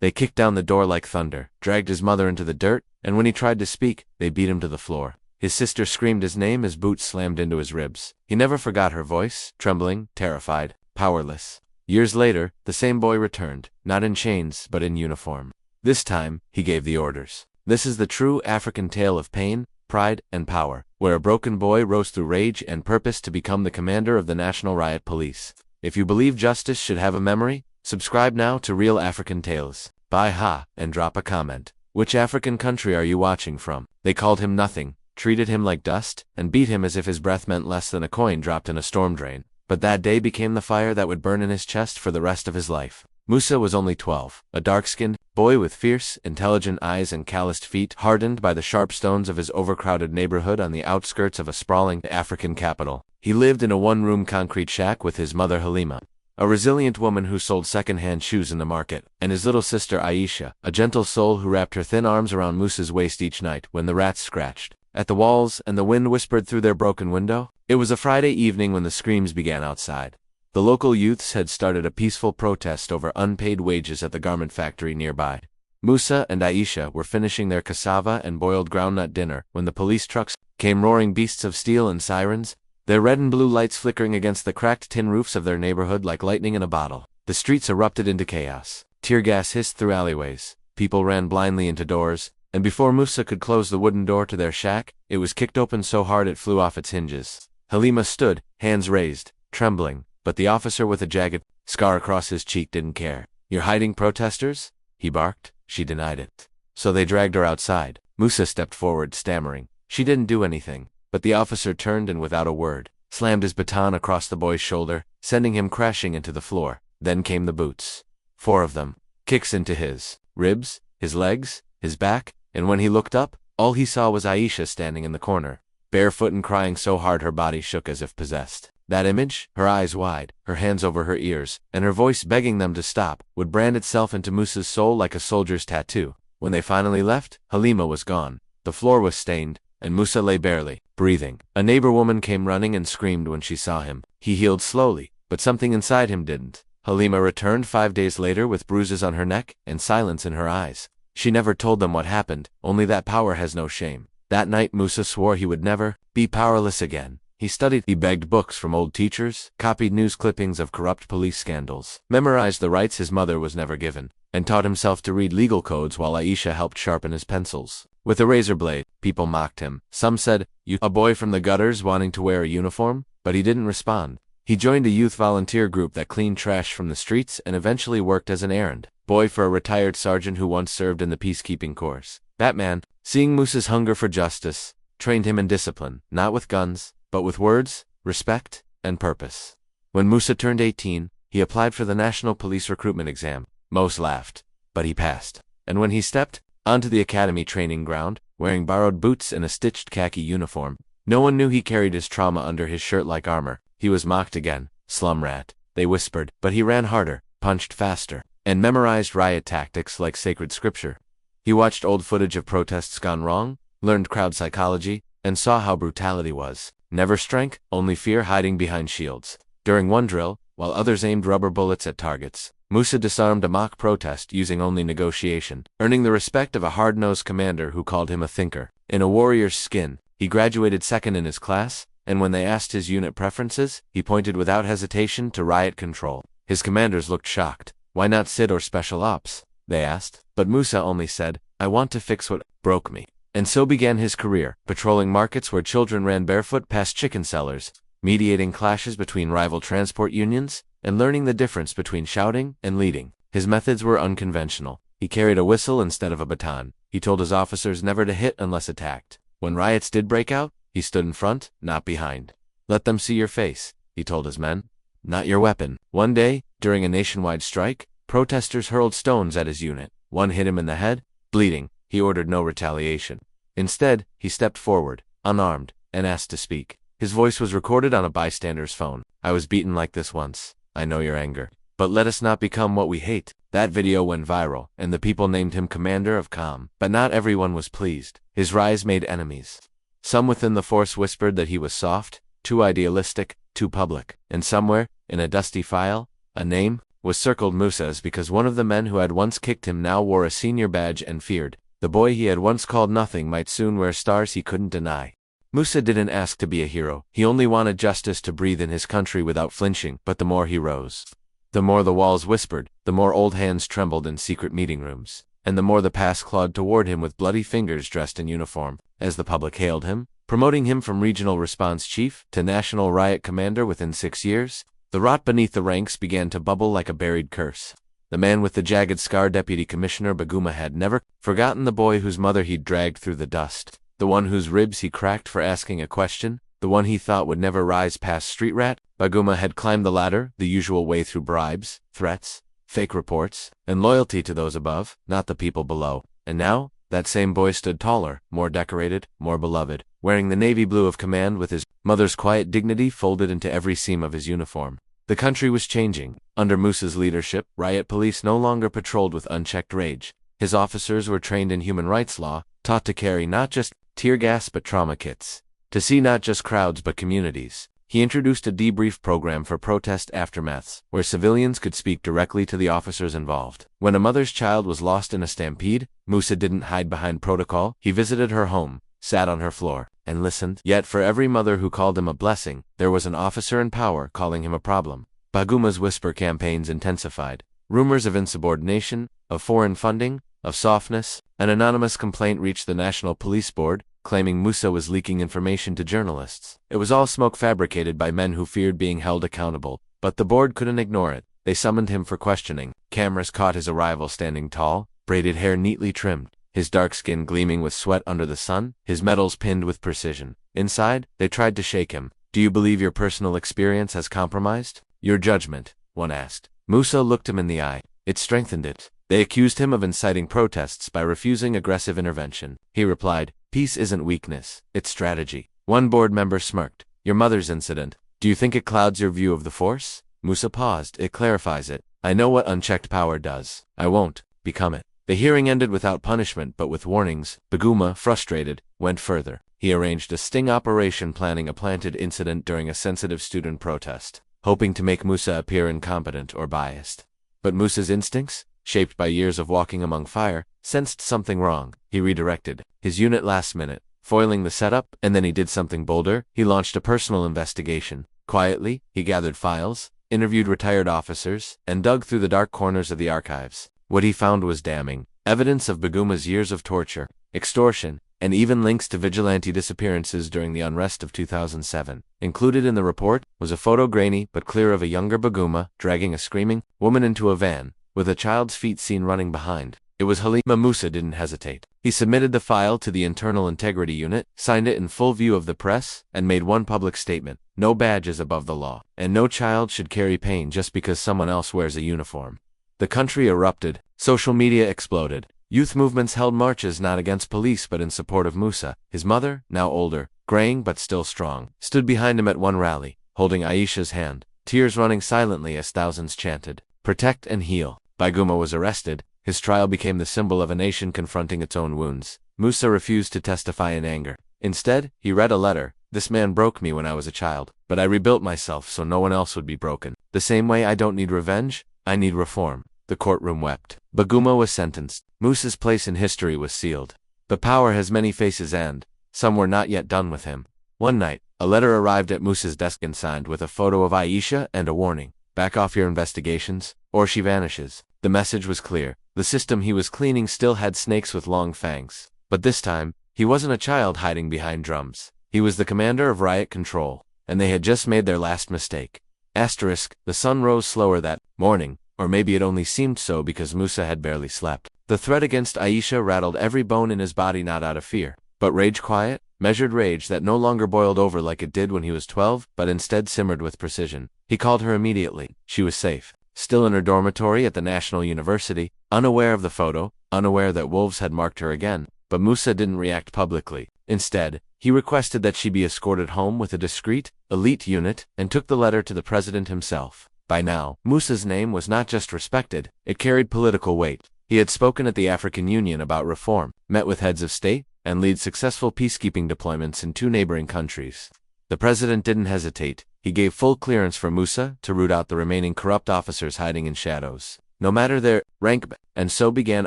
They kicked down the door like thunder, dragged his mother into the dirt, and when he tried to speak, they beat him to the floor. His sister screamed his name as boots slammed into his ribs. He never forgot her voice, trembling, terrified, powerless. Years later, the same boy returned, not in chains, but in uniform. This time, he gave the orders. This is the true African tale of pain, pride, and power, where a broken boy rose through rage and purpose to become the commander of the National Riot Police. If you believe justice should have a memory, subscribe now to Real African Tales. Bye ha, and drop a comment. Which African country are you watching from? They called him nothing, treated him like dust, and beat him as if his breath meant less than a coin dropped in a storm drain. But that day became the fire that would burn in his chest for the rest of his life. Musa was only 12, a dark-skinned boy with fierce, intelligent eyes and calloused feet, hardened by the sharp stones of his overcrowded neighborhood on the outskirts of a sprawling African capital. He lived in a one-room concrete shack with his mother Halima, a resilient woman who sold second-hand shoes in the market, and his little sister Aisha, a gentle soul who wrapped her thin arms around Musa's waist each night when the rats scratched at the walls and the wind whispered through their broken window. It was a Friday evening when the screams began outside. The local youths had started a peaceful protest over unpaid wages at the garment factory nearby. Musa and Aisha were finishing their cassava and boiled groundnut dinner when the police trucks came roaring, beasts of steel and sirens, their red and blue lights flickering against the cracked tin roofs of their neighborhood like lightning in a bottle. The streets erupted into chaos. Tear gas hissed through alleyways. People ran blindly into doors, and before Musa could close the wooden door to their shack, it was kicked open so hard it flew off its hinges. Halima stood, hands raised, trembling, but the officer with a jagged scar across his cheek didn't care. "You're hiding protesters?" he barked. She denied it. So they dragged her outside. Musa stepped forward, stammering. She didn't do anything, but the officer turned and without a word, slammed his baton across the boy's shoulder, sending him crashing into the floor. Then came the boots. 4 of them. Kicks into his ribs, his legs, his back, and when he looked up, all he saw was Aisha standing in the corner, barefoot and crying so hard her body shook as if possessed. That image, her eyes wide, her hands over her ears, and her voice begging them to stop, would brand itself into Musa's soul like a soldier's tattoo. When they finally left, Halima was gone. The floor was stained, and Musa lay barely breathing. A neighbor woman came running and screamed when she saw him. He healed slowly, but something inside him didn't. Halima returned 5 days later with bruises on her neck and silence in her eyes. She never told them what happened, only that power has no shame. That night Musa swore he would never be powerless again. He studied, he begged books from old teachers, copied news clippings of corrupt police scandals, memorized the rights his mother was never given, and taught himself to read legal codes while Aisha helped sharpen his pencils. With a razor blade, people mocked him. Some said, "You, a boy from the gutters wanting to wear a uniform?" But he didn't respond. He joined a youth volunteer group that cleaned trash from the streets and eventually worked as an errand boy for a retired sergeant who once served in the peacekeeping corps. Batman, seeing Musa's hunger for justice, trained him in discipline, not with guns, but with words, respect, and purpose. When Musa turned 18, he applied for the National Police recruitment exam. Most laughed, but he passed. And when he stepped onto the academy training ground, wearing borrowed boots and a stitched khaki uniform, no one knew he carried his trauma under his shirt like armor. He was mocked again. "Slum rat," they whispered, but he ran harder, punched faster, and memorized riot tactics like sacred scripture. He watched old footage of protests gone wrong, learned crowd psychology, and saw how brutality was. Never strength, only fear hiding behind shields. During one drill, while others aimed rubber bullets at targets, Musa disarmed a mock protest using only negotiation, earning the respect of a hard-nosed commander who called him a thinker. In a warrior's skin, he graduated second in his class, and when they asked his unit preferences, he pointed without hesitation to riot control. His commanders looked shocked. "Why not SID or Special Ops?" they asked. But Musa only said, "I want to fix what broke me." And so began his career, patrolling markets where children ran barefoot past chicken sellers, mediating clashes between rival transport unions, and learning the difference between shouting and leading. His methods were unconventional. He carried a whistle instead of a baton. He told his officers never to hit unless attacked. When riots did break out, he stood in front, not behind. "Let them see your face," he told his men, "not your weapon." One day, during a nationwide strike, protesters hurled stones at his unit. One hit him in the head, bleeding. He ordered no retaliation. Instead, he stepped forward, unarmed, and asked to speak. His voice was recorded on a bystander's phone. "I was beaten like this once. I know your anger. But let us not become what we hate." That video went viral, and the people named him Commander of Calm. But not everyone was pleased. His rise made enemies. Some within the force whispered that he was soft, too idealistic, too public. And somewhere, in a dusty file, a name was circled Musa's because one of the men who had once kicked him now wore a senior badge and feared. The boy he had once called nothing might soon wear stars he couldn't deny. Musa didn't ask to be a hero, he only wanted justice to breathe in his country without flinching, but the more he rose, the more the walls whispered, the more old hands trembled in secret meeting rooms, and the more the past clawed toward him with bloody fingers dressed in uniform, as the public hailed him, promoting him from regional response chief to national riot commander within 6 years. The rot beneath the ranks began to bubble like a buried curse. The man with the jagged scar, Deputy Commissioner Baguma, had never forgotten the boy whose mother he'd dragged through the dust, the one whose ribs he cracked for asking a question, the one he thought would never rise past street rat. Baguma had climbed the ladder the usual way through bribes, threats, fake reports, and loyalty to those above, not the people below. And now, that same boy stood taller, more decorated, more beloved, wearing the navy blue of command with his mother's quiet dignity folded into every seam of his uniform. The country was changing. Under Musa's leadership, riot police no longer patrolled with unchecked rage. His officers were trained in human rights law, taught to carry not just tear gas but trauma kits, to see not just crowds but communities. He introduced a debrief program for protest aftermaths, where civilians could speak directly to the officers involved. When a mother's child was lost in a stampede, Musa didn't hide behind protocol. He visited her home, sat on her floor, and listened. Yet for every mother who called him a blessing, there was an officer in power calling him a problem. Baguma's whisper campaigns intensified. Rumors of insubordination, of foreign funding, of softness. An anonymous complaint reached the National Police Board, claiming Musa was leaking information to journalists. It was all smoke fabricated by men who feared being held accountable, but the board couldn't ignore it. They summoned him for questioning. Cameras caught his arrival standing tall, braided hair neatly trimmed, his dark skin gleaming with sweat under the sun, his medals pinned with precision. Inside, they tried to shake him. "Do you believe your personal experience has compromised your judgment?" one asked. Musa looked him in the eye. It strengthened it. They accused him of inciting protests by refusing aggressive intervention. He replied, "Peace isn't weakness, it's strategy." One board member smirked. "Your mother's incident, do you think it clouds your view of the force?" Musa paused. "It clarifies it. I know what unchecked power does. I won't become it." The hearing ended without punishment but with warnings. Baguma, frustrated, went further. He arranged a sting operation planning a planted incident during a sensitive student protest, hoping to make Musa appear incompetent or biased. But Musa's instincts, shaped by years of walking among fire, sensed something wrong. He redirected his unit last minute, foiling the setup, and then he did something bolder. He launched a personal investigation. Quietly, he gathered files, interviewed retired officers, and dug through the dark corners of the archives. What he found was damning. Evidence of Baguma's years of torture, extortion, and even links to vigilante disappearances during the unrest of 2007. Included in the report was a photo, grainy but clear, of a younger Baguma dragging a screaming woman into a van, with a child's feet seen running behind. It was Halima. Musa didn't hesitate. He submitted the file to the Internal Integrity Unit, signed it in full view of the press, and made one public statement: no badge is above the law, and no child should carry pain just because someone else wears a uniform. The country erupted. Social media exploded. Youth movements held marches not against police but in support of Musa. His mother, now older, graying but still strong, stood behind him at one rally, holding Aisha's hand, tears running silently as thousands chanted, "Protect and heal." Baguma was arrested. His trial became the symbol of a nation confronting its own wounds. Musa refused to testify in anger. Instead, he read a letter. "This man broke me when I was a child, but I rebuilt myself so no one else would be broken. The same way I don't need revenge, I need reform." The courtroom wept. Baguma was sentenced. Musa's place in history was sealed. But power has many faces, and some were not yet done with him. One night, a letter arrived at Musa's desk and signed with a photo of Aisha and a warning: "Back off your investigations, or she vanishes." The message was clear. The system he was cleaning still had snakes with long fangs. But this time, he wasn't a child hiding behind drums. He was the commander of riot control, and they had just made their last mistake. Asterisk, the sun rose slower that morning, or maybe it only seemed so because Musa had barely slept. The threat against Aisha rattled every bone in his body, not out of fear, but rage, quiet, measured rage that no longer boiled over like it did when he was 12, but instead simmered with precision. He called her immediately. She was safe, still in her dormitory at the National University, unaware of the photo, unaware that wolves had marked her again. But Musa didn't react publicly. Instead, he requested that she be escorted home with a discreet, elite unit, and took the letter to the president himself. By now, Musa's name was not just respected, it carried political weight. He had spoken at the African Union about reform, met with heads of state, and led successful peacekeeping deployments in 2 neighboring countries. The president didn't hesitate. He gave full clearance for Musa to root out the remaining corrupt officers hiding in shadows, no matter their rank, and so began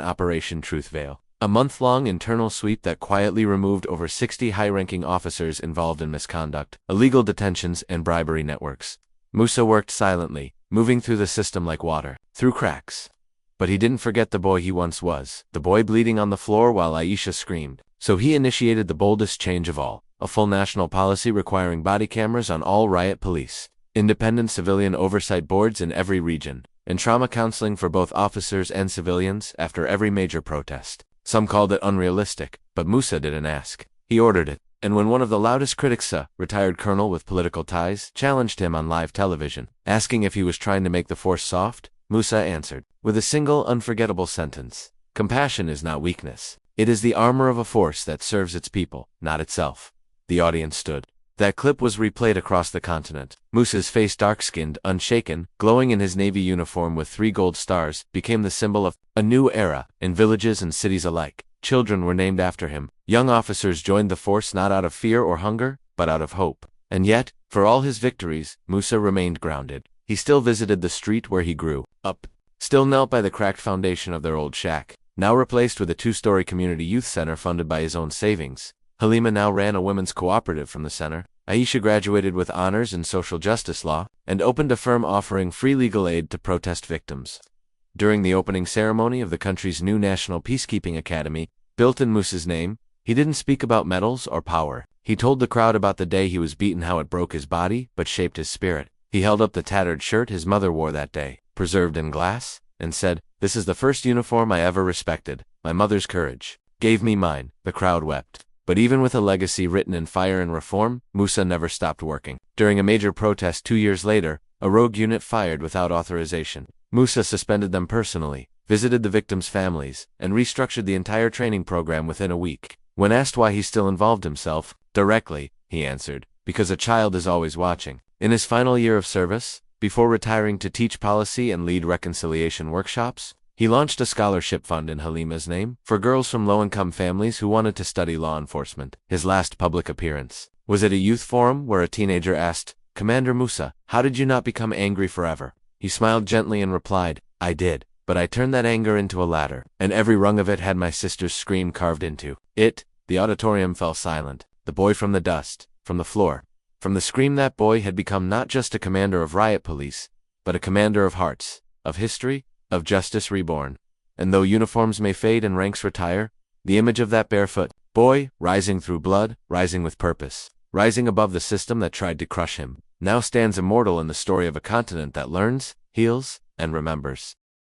Operation Truth Veil, a month-long internal sweep that quietly removed over 60 high-ranking officers involved in misconduct, illegal detentions, and bribery networks. Musa worked silently, moving through the system like water, through cracks. But he didn't forget the boy he once was, the boy bleeding on the floor while Aisha screamed. So he initiated the boldest change of all, a full national policy requiring body cameras on all riot police, independent civilian oversight boards in every region, and trauma counseling for both officers and civilians after every major protest. Some called it unrealistic, but Musa didn't ask. He ordered it, and when one of the loudest critics, a retired colonel with political ties, challenged him on live television, asking if he was trying to make the force soft, Musa answered, with a single unforgettable sentence: "Compassion is not weakness. It is the armor of a force that serves its people, not itself." The audience stood. That clip was replayed across the continent. Musa's face, dark-skinned, unshaken, glowing in his Navy uniform with 3 gold stars, became the symbol of a new era in villages and cities alike. Children were named after him. Young officers joined the force not out of fear or hunger, but out of hope. And yet, for all his victories, Musa remained grounded. He still visited the street where he grew up, still knelt by the cracked foundation of their old shack, now replaced with a 2-story community youth center funded by his own savings. Halima now ran a women's cooperative from the center. Aisha graduated with honors in social justice law and opened a firm offering free legal aid to protest victims. During the opening ceremony of the country's new National Peacekeeping Academy, built in Musa's name, he didn't speak about medals or power. He told the crowd about the day he was beaten, how it broke his body but shaped his spirit. He held up the tattered shirt his mother wore that day, preserved in glass, and said, "This is the first uniform I ever respected. My mother's courage gave me mine." The crowd wept. But even with a legacy written in fire and reform, Musa never stopped working. During a major protest 2 years later, a rogue unit fired without authorization. Musa suspended them personally, visited the victims' families, and restructured the entire training program within a week. When asked why he still involved himself directly, he answered, "Because a child is always watching." In his final year of service, before retiring to teach policy and lead reconciliation workshops, he launched a scholarship fund in Halima's name for girls from low-income families who wanted to study law enforcement. His last public appearance was at a youth forum where a teenager asked, "Commander Musa, how did you not become angry forever?" He smiled gently and replied, "I did, but I turned that anger into a ladder, and every rung of it had my sister's scream carved into it." The auditorium fell silent. The boy from the dust, from the floor, from the scream, that boy had become not just a commander of riot police, but a commander of hearts, of history, of justice reborn. And though uniforms may fade and ranks retire, the image of that barefoot boy, rising through blood, rising with purpose, rising above the system that tried to crush him, now stands immortal in the story of a continent that learns, heals, and remembers.